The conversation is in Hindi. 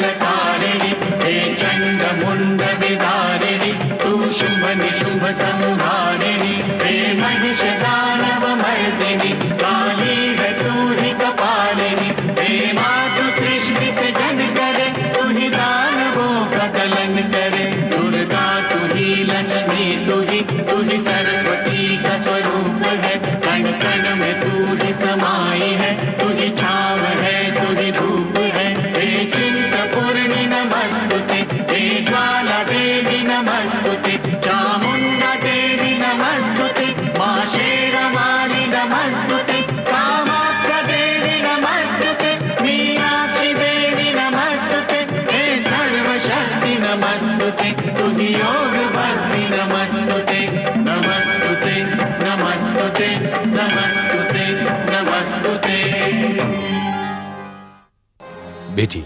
सकलकारिणि हे चण्डमुण्डविदारिणि तू शुम्भ निशुम्भ संहारिणि हे महिषदानवमर्दिनि काली है तू ही कपालिनी हे मातु सृष्टि से जन करे तू ही दानवों का दलन करे दुर्गा तू ही लक्ष्मी तू ही सरस्वती का स्वरूप है कण कण में तू ही समाई है तू ही छाव है तू ही धूप है हे चिंतपूर्णि नमस्तुते हे ज्वाला देवी नमस्तुते चामुंडा देवी नमस्तुते मां शेरवाली नमस्तुते कामाख्या देवी नमस्तुते मीनाक्षी देवी नमस्तुते हे सर्वशक्ति नमस्तुते तू ही योग भक्ति नमस्तुते नमस्तुते नमस्तुते नमस्तुते नमस्तुते। बेटी